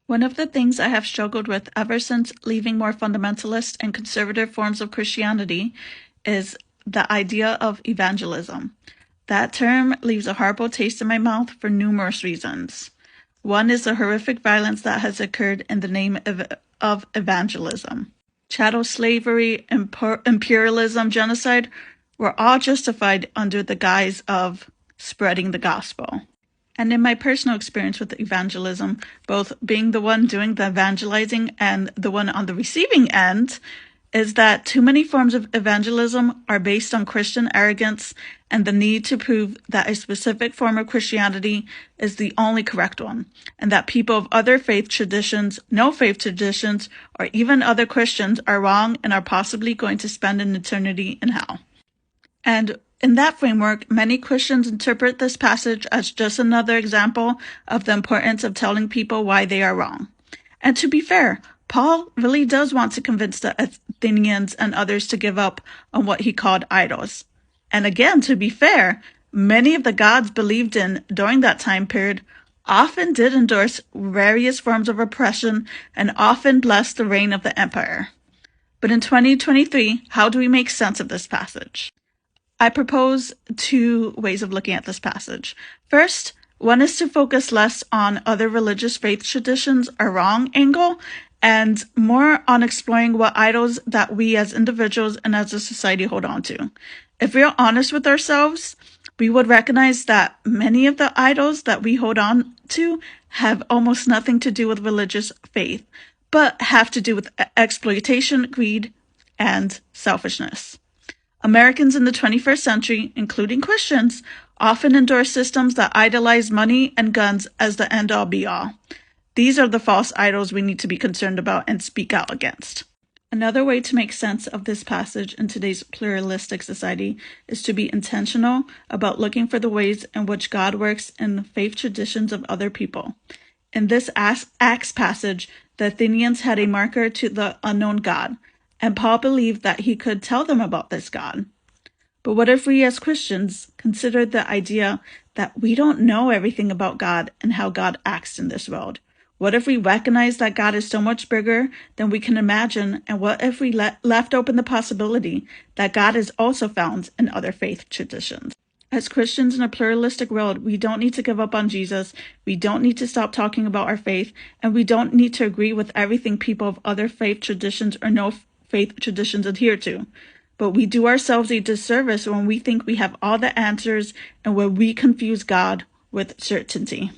One of the things I have struggled with ever since leaving more fundamentalist and conservative forms of Christianity is the idea of evangelism. That term leaves a horrible taste in my mouth for numerous reasons. One is the horrific violence that has occurred in the name of evangelism. Chattel slavery, imperialism, genocide were all justified under the guise of spreading the gospel. And in my personal experience with evangelism, both being the one doing the evangelizing and the one on the receiving end, is that too many forms of evangelism are based on Christian arrogance and the need to prove that a specific form of Christianity is the only correct one, and that people of other faith traditions, no faith traditions, or even other Christians are wrong and are possibly going to spend an eternity in hell. And in that framework, many Christians interpret this passage as just another example of the importance of telling people why they are wrong. And to be fair, Paul really does want to convince the Athenians and others to give up on what he called idols. And again, to be fair, many of the gods believed in during that time period often did endorse various forms of oppression and often blessed the reign of the empire. But in 2023, how do we make sense of this passage? I propose two ways of looking at this passage. First, one is to focus less on other religious faith traditions are wrong angle and more on exploring what idols that we as individuals and as a society hold on to. If we are honest with ourselves, we would recognize that many of the idols that we hold on to have almost nothing to do with religious faith, but have to do with exploitation, greed, and selfishness. Americans in the 21st century, including Christians, often endorse systems that idolize money and guns as the end-all be-all. These are the false idols we need to be concerned about and speak out against. Another way to make sense of this passage in today's pluralistic society is to be intentional about looking for the ways in which God works in the faith traditions of other people. In this Acts passage, the Athenians had a marker to the unknown God, and Paul believed that he could tell them about this God. But what if we as Christians consider the idea that we don't know everything about God and how God acts in this world? What if we recognize that God is so much bigger than we can imagine? And what if we left open the possibility that God is also found in other faith traditions? As Christians in a pluralistic world, we don't need to give up on Jesus. We don't need to stop talking about our faith. And we don't need to agree with everything people of other faith traditions or no faith traditions adhere to. But we do ourselves a disservice when we think we have all the answers and when we confuse God with certainty.